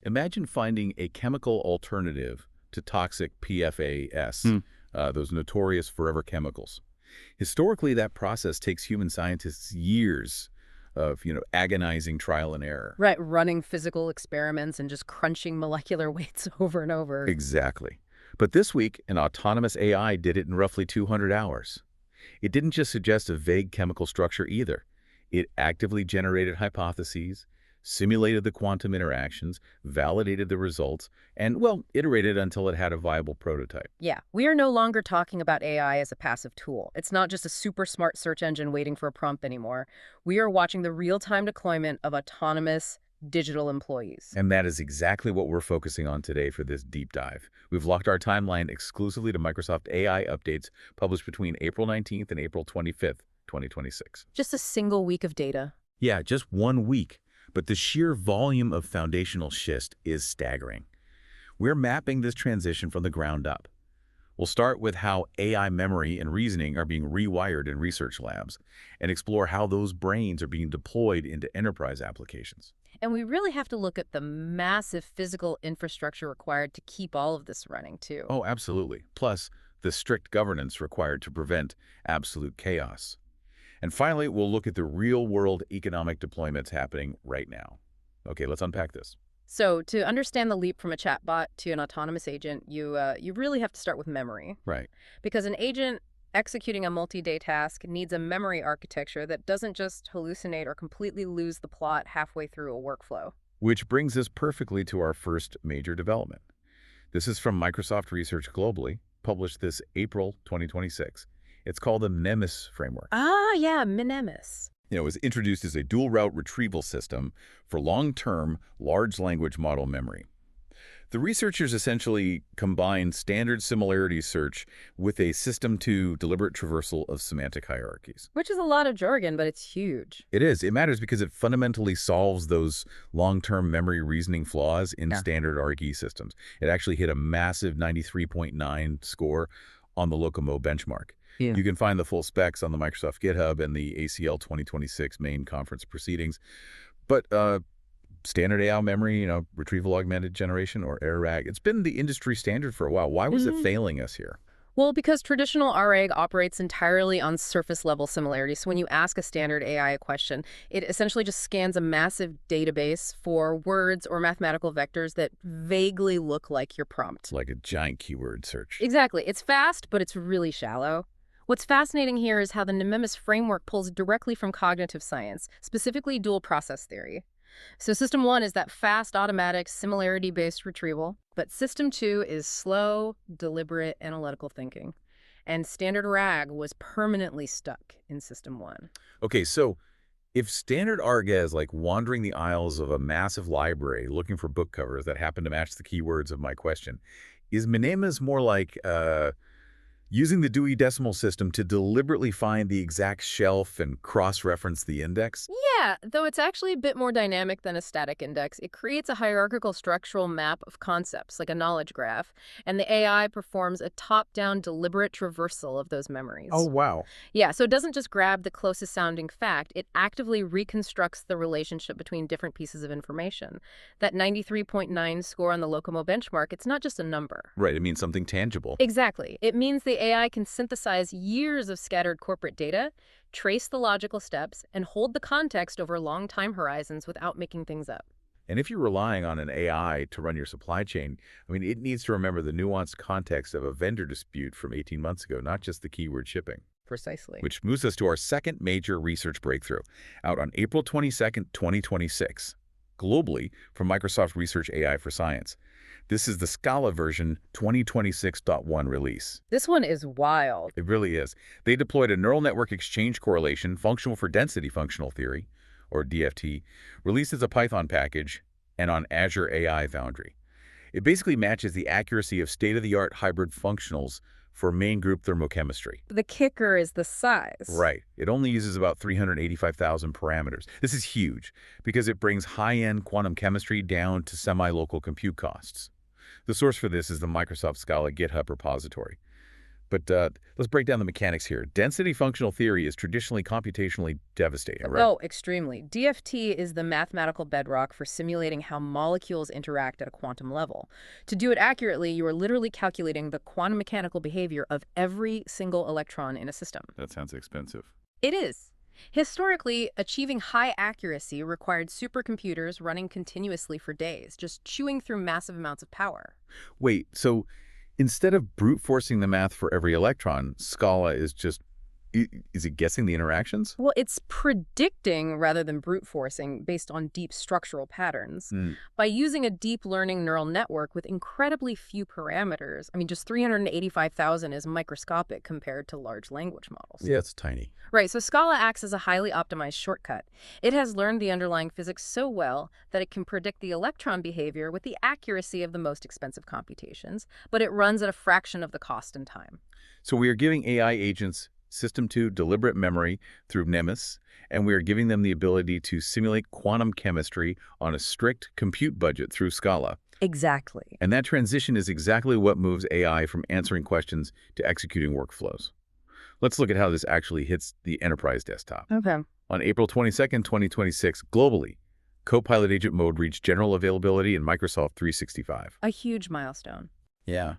Imagine finding a chemical alternative to toxic PFAS, those notorious forever chemicals. Historically, that process takes human scientists years of, agonizing trial and error. Right, running physical experiments and just crunching molecular weights over and over. Exactly. But this week, an autonomous AI did it in roughly 200 hours. It didn't just suggest a vague chemical structure either. It actively generated hypotheses, simulated the quantum interactions, validated the results, and, well, iterated until it had a viable prototype. Yeah, we are no longer talking about AI as a passive tool. It's not just a super smart search engine waiting for a prompt anymore. We are watching the real-time deployment of autonomous digital employees. And that is exactly what we're focusing on today for this deep dive. We've locked our timeline exclusively to Microsoft AI updates published between April 19th and April 25th, 2026. Just a single week of data. Yeah, just 1 week. But the sheer volume of foundational schist is staggering. We're mapping this transition from the ground up. We'll start with how AI memory and reasoning are being rewired in research labs and explore how those brains are being deployed into enterprise applications. And we really have to look at the massive physical infrastructure required to keep all of this running, too. Oh, absolutely. Plus, the strict governance required to prevent absolute chaos. And finally, we'll look at the real-world economic deployments happening right now. Okay, let's unpack this. So to understand the leap from a chatbot to an autonomous agent, you really have to start with memory. Right. Because an agent executing a multi-day task needs a memory architecture that doesn't just hallucinate or completely lose the plot halfway through a workflow. Which brings us perfectly to our first major development. This is from Microsoft Research Globally, published this April 2026. It's called the MNEMIS framework. Ah, yeah, MNEMIS. It was introduced as a dual route retrieval system for long-term large language model memory. The researchers essentially combined standard similarity search with a system-to deliberate traversal of semantic hierarchies. Which is a lot of jargon, but it's huge. It is. It matters because it fundamentally solves those long-term memory reasoning flaws in standard RG systems. It actually hit a massive 93.9 score on the Locomo benchmark. Yeah. You can find the full specs on the Microsoft GitHub and the ACL 2026 main conference proceedings. But standard AI memory, retrieval augmented generation, or ARAG, it's been the industry standard for a while. Why was it failing us here? Well, because traditional RAG operates entirely on surface-level similarity. So when you ask a standard AI a question, it essentially just scans a massive database for words or mathematical vectors that vaguely look like your prompt. Like a giant keyword search. Exactly. It's fast, but it's really shallow. What's fascinating here is how the MNEMIS framework pulls directly from cognitive science, specifically dual process theory. So System 1 is that fast, automatic, similarity-based retrieval, but System 2 is slow, deliberate, analytical thinking. And standard RAG was permanently stuck in System 1. Okay, so if standard ARGA is like wandering the aisles of a massive library looking for book covers that happen to match the keywords of my question, is MNEMIS more like using the Dewey Decimal System to deliberately find the exact shelf and cross-reference the index? Yeah, though it's actually a bit more dynamic than a static index. It creates a hierarchical structural map of concepts, like a knowledge graph, and the AI performs a top-down deliberate traversal of those memories. Oh, wow. Yeah, so it doesn't just grab the closest sounding fact, it actively reconstructs the relationship between different pieces of information. That 93.9 score on the Locomo benchmark, it's not just a number. Right, it means something tangible. Exactly. It means the AI can synthesize years of scattered corporate data, trace the logical steps, and hold the context over long time horizons without making things up. And if you're relying on an AI to run your supply chain, it needs to remember the nuanced context of a vendor dispute from 18 months ago, not just the keyword shipping. Precisely. Which moves us to our second major research breakthrough, out on April 22nd, 2026, globally from Microsoft Research AI for Science. This is the Scala version 2026.1 release. This one is wild. It really is. They deployed a neural network exchange correlation functional for density functional theory, or DFT, released as a Python package and on Azure.AI Foundry. It basically matches the accuracy of state-of-the-art hybrid functionals for main group thermochemistry. The kicker is the size. Right. It only uses about 385,000 parameters. This is huge because it brings high-end quantum chemistry down to semi-local compute costs. The source for this is the Microsoft Scala GitHub repository. But let's break down the mechanics here. Density functional theory is traditionally computationally devastating, right? Oh, extremely. DFT is the mathematical bedrock for simulating how molecules interact at a quantum level. To do it accurately, you are literally calculating the quantum mechanical behavior of every single electron in a system. That sounds expensive. It is. Historically, achieving high accuracy required supercomputers running continuously for days, just chewing through massive amounts of power. Wait, so instead of brute forcing the math for every electron, Scala is just, is it guessing the interactions? Well, it's predicting rather than brute forcing based on deep structural patterns. Hmm. By using a deep learning neural network with incredibly few parameters, just 385,000 is microscopic compared to large language models. Yeah, it's tiny. Right, so Scala acts as a highly optimized shortcut. It has learned the underlying physics so well that it can predict the electron behavior with the accuracy of the most expensive computations, but it runs at a fraction of the cost and time. So we are giving AI agents System 2 deliberate memory through Nemis, and we are giving them the ability to simulate quantum chemistry on a strict compute budget through Scala. Exactly. And that transition is exactly what moves AI from answering questions to executing workflows. Let's look at how this actually hits the enterprise desktop. Okay. On April 22nd, 2026, globally, Copilot Agent Mode reached general availability in Microsoft 365. A huge milestone. Yeah.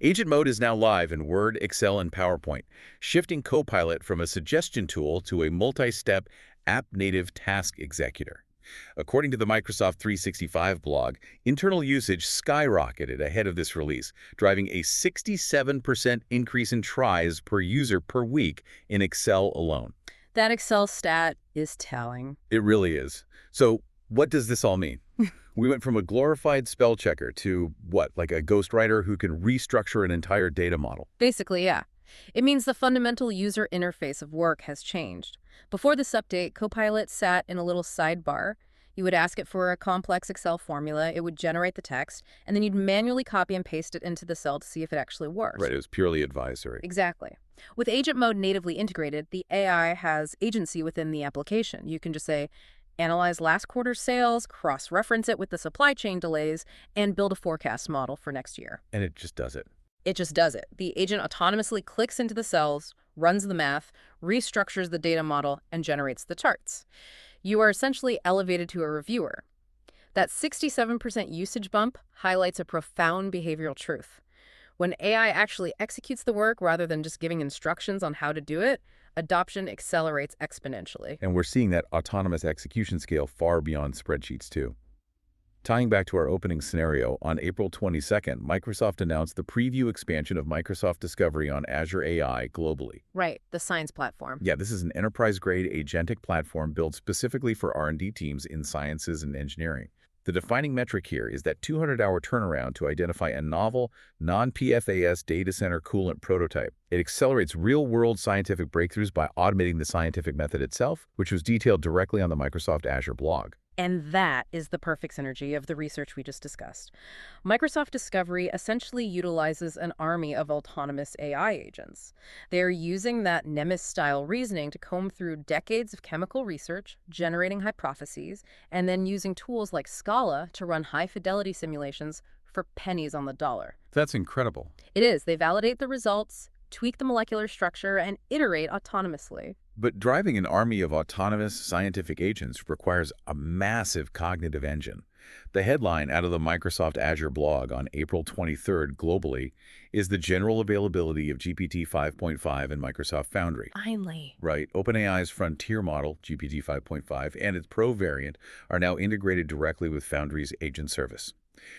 Agent Mode is now live in Word, Excel, and PowerPoint, shifting Copilot from a suggestion tool to a multi-step app-native task executor. According to the Microsoft 365 blog, internal usage skyrocketed ahead of this release, driving a 67% increase in tries per user per week in Excel alone. That Excel stat is telling. It really is. So what does this all mean? We went from a glorified spell checker to what, like a ghostwriter who can restructure an entire data model? Basically, yeah. It means the fundamental user interface of work has changed. Before this update, Copilot sat in a little sidebar. You would ask it for a complex Excel formula, it would generate the text, and then you'd manually copy and paste it into the cell to see if it actually works. Right, it was purely advisory. Exactly. With Agent Mode natively integrated, the AI has agency within the application. You can just say, analyze last quarter's sales, cross-reference it with the supply chain delays, and build a forecast model for next year. And it just does it. It just does it. The agent autonomously clicks into the cells, runs the math, restructures the data model, and generates the charts. You are essentially elevated to a reviewer. That 67% usage bump highlights a profound behavioral truth. When AI actually executes the work rather than just giving instructions on how to do it, adoption accelerates exponentially. And we're seeing that autonomous execution scale far beyond spreadsheets, too. Tying back to our opening scenario, on April 22nd, Microsoft announced the preview expansion of Microsoft Discovery on Azure AI globally. Right, the science platform. Yeah, this is an enterprise-grade agentic platform built specifically for R&D teams in sciences and engineering. The defining metric here is that 200-hour turnaround to identify a novel, non-PFAS data center coolant prototype. It accelerates real-world scientific breakthroughs by automating the scientific method itself, which was detailed directly on the Microsoft Azure blog. And that is the perfect synergy of the research we just discussed. Microsoft Discovery essentially utilizes an army of autonomous AI agents. They're using that Nemis-style reasoning to comb through decades of chemical research, generating hypotheses, and then using tools like Scala to run high-fidelity simulations for pennies on the dollar. That's incredible. It is. They validate the results, tweak the molecular structure, and iterate autonomously. But driving an army of autonomous scientific agents requires a massive cognitive engine. The headline out of the Microsoft Azure blog on April 23rd globally is the general availability of GPT-5.5 in Microsoft Foundry. Finally. Right. OpenAI's frontier model, GPT-5.5, and its Pro variant are now integrated directly with Foundry's agent service.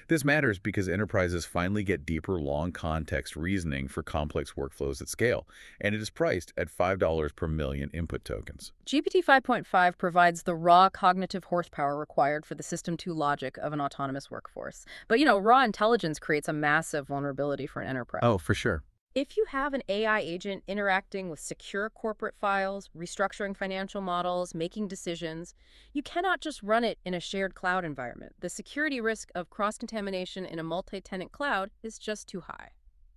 This matters because enterprises finally get deeper, long-context reasoning for complex workflows at scale, and it is priced at $5 per million input tokens. GPT 5.5 provides the raw cognitive horsepower required for the System 2 logic of an autonomous workforce. But, raw intelligence creates a massive vulnerability for an enterprise. Oh, for sure. If you have an AI agent interacting with secure corporate files, restructuring financial models, making decisions, you cannot just run it in a shared cloud environment. The security risk of cross-contamination in a multi-tenant cloud is just too high.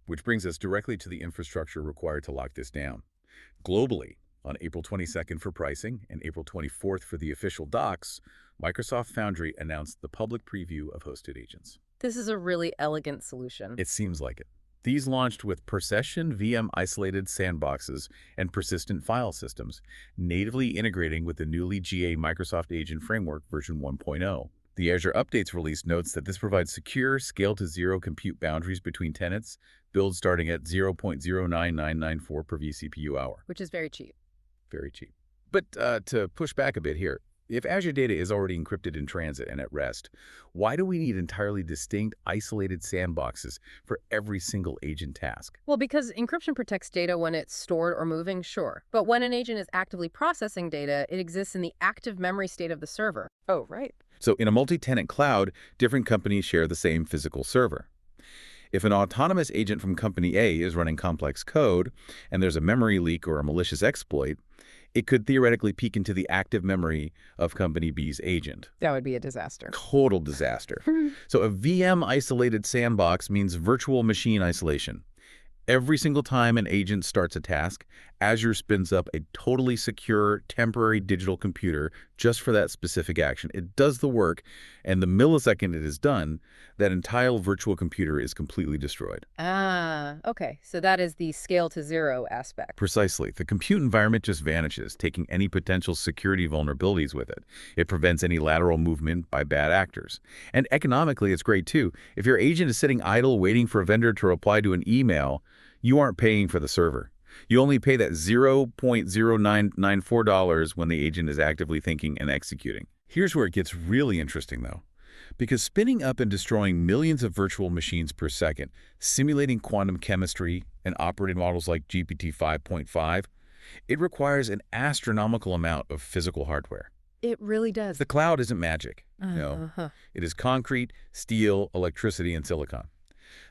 Which brings us directly to the infrastructure required to lock this down. Globally, on April 22nd for pricing and April 24th for the official docs, Microsoft Foundry announced the public preview of hosted agents. This is a really elegant solution. It seems like it. These launched with per-session VM isolated sandboxes and persistent file systems, natively integrating with the newly GA Microsoft Agent Framework version 1.0. The Azure Updates release notes that this provides secure, scale-to-zero compute boundaries between tenants, builds starting at 0.09994 per vCPU hour. Which is very cheap. Very cheap. But to push back a bit here, if Azure data is already encrypted in transit and at rest, why do we need entirely distinct, isolated sandboxes for every single agent task? Well, because encryption protects data when it's stored or moving, sure. But when an agent is actively processing data, it exists in the active memory state of the server. Oh, right. So in a multi-tenant cloud, different companies share the same physical server. If an autonomous agent from company A is running complex code, and there's a memory leak or a malicious exploit, it could theoretically peek into the active memory of company B's agent. That would be a disaster. Total disaster. So a VM-isolated sandbox means virtual machine isolation. Every single time an agent starts a task, Azure spins up a totally secure, temporary digital computer just for that specific action. It does the work, and the millisecond it is done, that entire virtual computer is completely destroyed. Ah, okay. So that is the scale to zero aspect. Precisely. The compute environment just vanishes, taking any potential security vulnerabilities with it. It prevents any lateral movement by bad actors. And economically, it's great too. If your agent is sitting idle waiting for a vendor to reply to an email, you aren't paying for the server. You only pay that $0.0994 when the agent is actively thinking and executing. Here's where it gets really interesting, though. Because spinning up and destroying millions of virtual machines per second, simulating quantum chemistry and operating models like GPT-5.5, it requires an astronomical amount of physical hardware. It really does. The cloud isn't magic. No. It is concrete, steel, electricity, and silicon.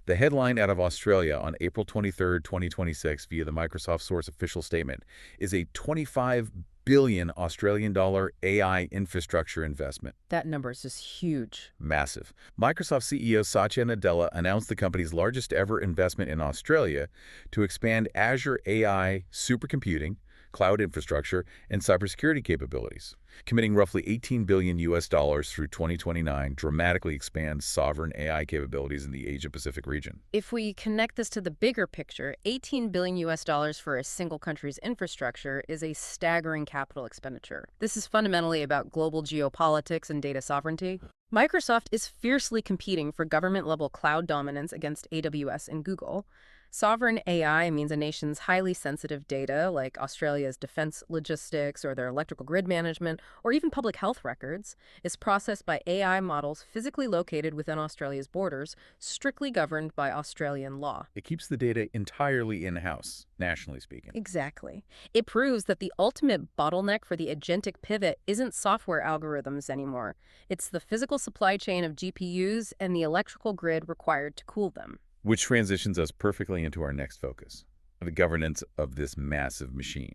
The headline out of Australia on April 23, 2026, via the Microsoft Source official statement, is a 25 billion Australian dollar AI infrastructure investment. That number is just huge. Massive. Microsoft CEO Satya Nadella announced the company's largest ever investment in Australia to expand Azure AI supercomputing, cloud infrastructure, and cybersecurity capabilities. Committing roughly $18 billion through 2029 dramatically expands sovereign AI capabilities in the Asia-Pacific region. If we connect this to the bigger picture, $18 billion for a single country's infrastructure is a staggering capital expenditure. This is fundamentally about global geopolitics and data sovereignty. Microsoft is fiercely competing for government-level cloud dominance against AWS and Google. Sovereign AI means a nation's highly sensitive data, like Australia's defense logistics or their electrical grid management, or even public health records, is processed by AI models physically located within Australia's borders, strictly governed by Australian law. It keeps the data entirely in-house, nationally speaking. Exactly. It proves that the ultimate bottleneck for the agentic pivot isn't software algorithms anymore. It's the physical supply chain of GPUs and the electrical grid required to cool them. Which transitions us perfectly into our next focus, the governance of this massive machine.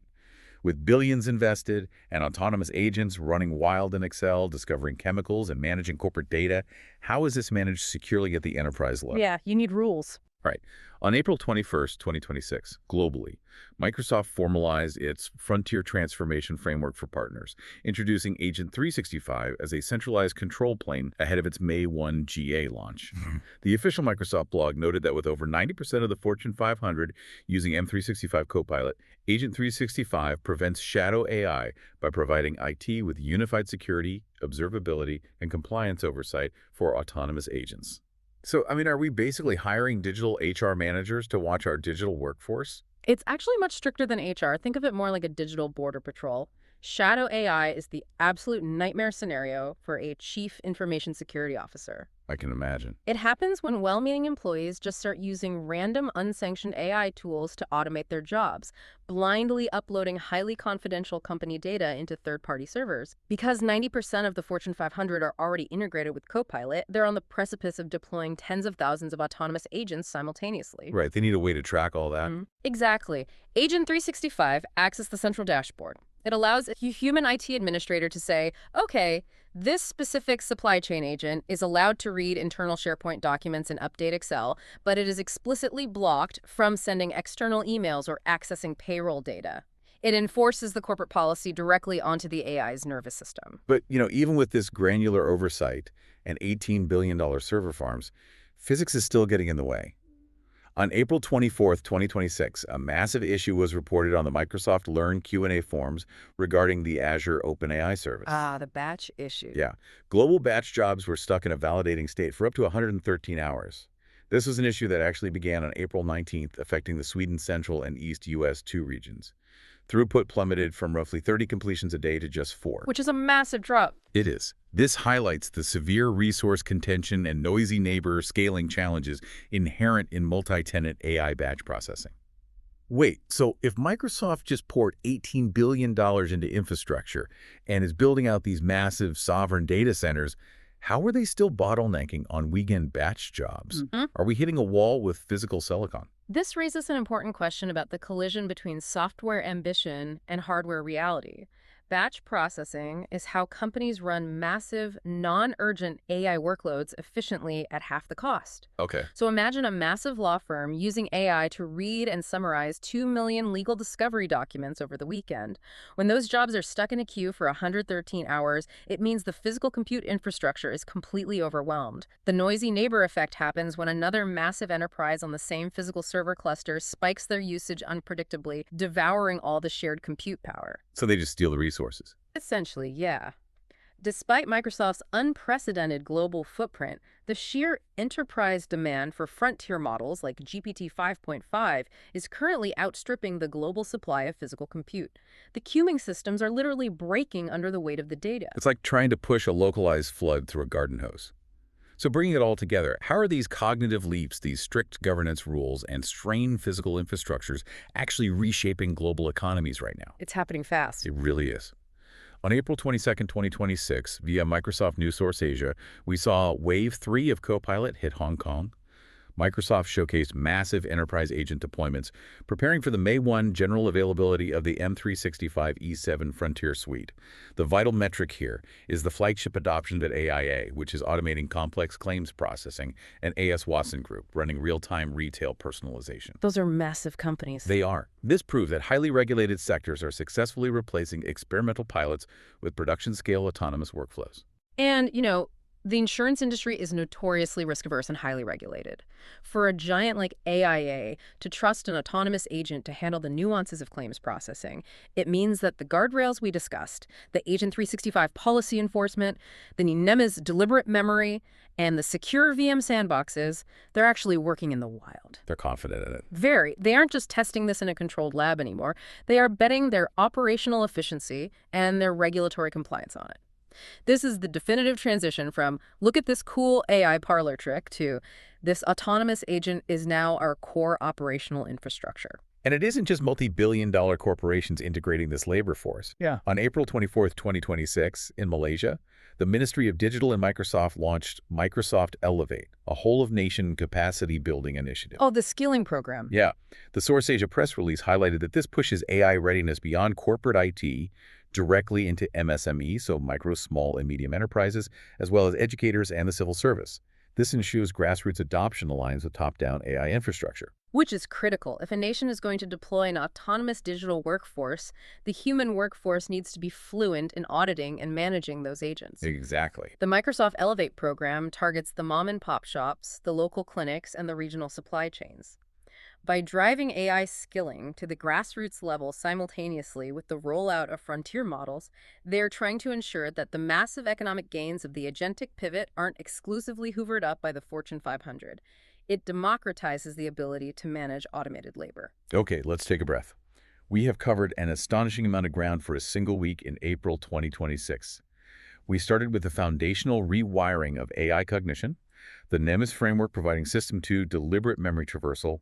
With billions invested and autonomous agents running wild in Excel, discovering chemicals and managing corporate data, how is this managed securely at the enterprise level? Yeah, you need rules. Right. On April 21st, 2026, globally, Microsoft formalized its Frontier Transformation Framework for Partners, introducing Agent 365 as a centralized control plane ahead of its May 1 GA launch. The official Microsoft blog noted that with over 90% of the Fortune 500 using M365 Copilot, Agent 365 prevents shadow AI by providing IT with unified security, observability, and compliance oversight for autonomous agents. So, are we basically hiring digital HR managers to watch our digital workforce? It's actually much stricter than HR. Think of it more like a digital border patrol. Shadow AI is the absolute nightmare scenario for a chief information security officer. I can imagine. It happens when well-meaning employees just start using random unsanctioned AI tools to automate their jobs, blindly uploading highly confidential company data into third-party servers. Because 90% of the Fortune 500 are already integrated with Copilot, they're on the precipice of deploying tens of thousands of autonomous agents simultaneously. Right, they need a way to track all that. Exactly. Agent 365 acts as the central dashboard. It allows a human IT administrator to say, okay, this specific supply chain agent is allowed to read internal SharePoint documents and update Excel, but it is explicitly blocked from sending external emails or accessing payroll data. It enforces the corporate policy directly onto the AI's nervous system. But, even with this granular oversight and $18 billion server farms, physics is still getting in the way. On April 24th, 2026, a massive issue was reported on the Microsoft Learn Q&A forums regarding the Azure OpenAI service. Ah, the batch issue. Yeah, global batch jobs were stuck in a validating state for up to 113 hours. This was an issue that actually began on April 19th, affecting the Sweden Central and East US 2 regions. Throughput plummeted from roughly 30 completions a day to just 4. Which is a massive drop. It is. This highlights the severe resource contention and noisy neighbor scaling challenges inherent in multi-tenant AI batch processing. Wait, so if Microsoft just poured $18 billion into infrastructure and is building out these massive sovereign data centers, how are they still bottlenecking on weekend batch jobs? Are we hitting a wall with physical silicon? This raises an important question about the collision between software ambition and hardware reality. Batch processing is how companies run massive, non-urgent AI workloads efficiently at half the cost. Okay. So imagine a massive law firm using AI to read and summarize 2 million legal discovery documents over the weekend. When those jobs are stuck in a queue for 113 hours, it means the physical compute infrastructure is completely overwhelmed. The noisy neighbor effect happens when another massive enterprise on the same physical server cluster spikes their usage unpredictably, devouring all the shared compute power. So they just steal the resources. Essentially, yeah. Despite Microsoft's unprecedented global footprint, the sheer enterprise demand for frontier models like GPT-5.5 is currently outstripping the global supply of physical compute. The queuing systems are literally breaking under the weight of the data. It's like trying to push a localized flood through a garden hose. So bringing it all together, how are these cognitive leaps, these strict governance rules, and strained physical infrastructures actually reshaping global economies right now? It's happening fast. It really is. On April 22nd, 2026, via Microsoft News Source Asia, we saw Wave 3 of Copilot hit Hong Kong. Microsoft showcased massive enterprise agent deployments, preparing for the May 1 general availability of the M365 E7 Frontier Suite. The vital metric here is the flagship adoption at AIA, which is automating complex claims processing, and A.S. Watson Group, running real-time retail personalization. Those are massive companies. They are. This proves that highly regulated sectors are successfully replacing experimental pilots with production-scale autonomous workflows. And, the insurance industry is notoriously risk-averse and highly regulated. For a giant like AIA to trust an autonomous agent to handle the nuances of claims processing, it means that the guardrails we discussed, the Agent 365 policy enforcement, the NEMA's deliberate memory, and the secure VM sandboxes, they're actually working in the wild. They're confident in it. Very. They aren't just testing this in a controlled lab anymore. They are betting their operational efficiency and their regulatory compliance on it. This is the definitive transition from, look at this cool AI parlor trick, to this autonomous agent is now our core operational infrastructure. And it isn't just multi-billion-dollar corporations integrating this labor force. Yeah. On April 24th, 2026, in Malaysia, the Ministry of Digital and Microsoft launched Microsoft Elevate, a whole-of-nation capacity-building initiative. Oh, the skilling program. Yeah. The Source Asia press release highlighted that this pushes AI readiness beyond corporate IT directly into MSME, so micro, small, and medium enterprises, as well as educators and the civil service. This ensures grassroots adoption aligns with top-down AI infrastructure. Which is critical. If a nation is going to deploy an autonomous digital workforce, the human workforce needs to be fluent in auditing and managing those agents. Exactly. The Microsoft Elevate program targets the mom-and-pop shops, the local clinics, and the regional supply chains. By driving AI skilling to the grassroots level simultaneously with the rollout of frontier models, they're trying to ensure that the massive economic gains of the agentic pivot aren't exclusively hoovered up by the Fortune 500. It democratizes the ability to manage automated labor. Okay, let's take a breath. We have covered an astonishing amount of ground for a single week in April 2026. We started with the foundational rewiring of AI cognition, the NEMA's framework providing System 2 deliberate memory traversal,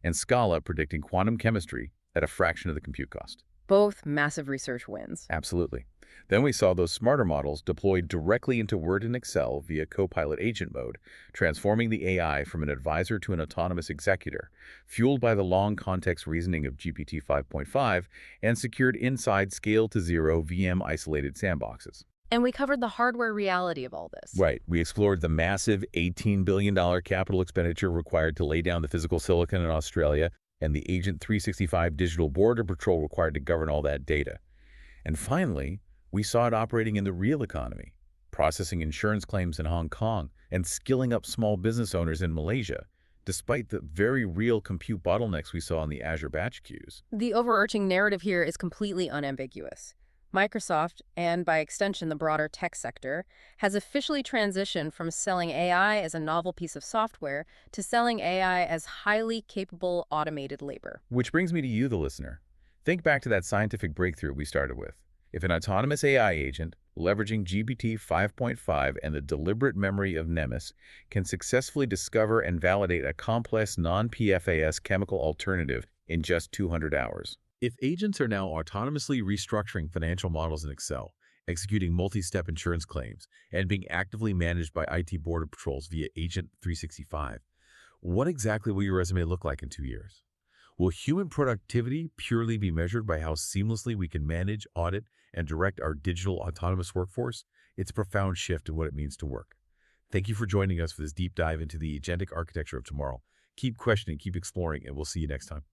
and Scala predicting quantum chemistry at a fraction of the compute cost. Both massive research wins. Absolutely. Then we saw those smarter models deployed directly into Word and Excel via Copilot Agent Mode, transforming the AI from an advisor to an autonomous executor, fueled by the long context reasoning of GPT-5.5 and secured inside scale-to-zero VM-isolated sandboxes. And we covered the hardware reality of all this. Right. We explored the massive $18 billion capital expenditure required to lay down the physical silicon in Australia and the Agent 365 digital border patrol required to govern all that data. And finally, we saw it operating in the real economy, processing insurance claims in Hong Kong and skilling up small business owners in Malaysia, despite the very real compute bottlenecks we saw in the Azure batch queues. The overarching narrative here is completely unambiguous. Microsoft, and by extension the broader tech sector, has officially transitioned from selling AI as a novel piece of software to selling AI as highly capable automated labor. Which brings me to you, the listener. Think back to that scientific breakthrough we started with. If an autonomous AI agent, leveraging GPT-5.5 and the deliberate memory of Nemes, can successfully discover and validate a complex non-PFAS chemical alternative in just 200 hours. If agents are now autonomously restructuring financial models in Excel, executing multi-step insurance claims, and being actively managed by IT border patrols via Agent 365, what exactly will your resume look like in 2 years? Will human productivity purely be measured by how seamlessly we can manage, audit, and direct our digital autonomous workforce? It's a profound shift in what it means to work. Thank you for joining us for this deep dive into the agentic architecture of tomorrow. Keep questioning, keep exploring, and we'll see you next time.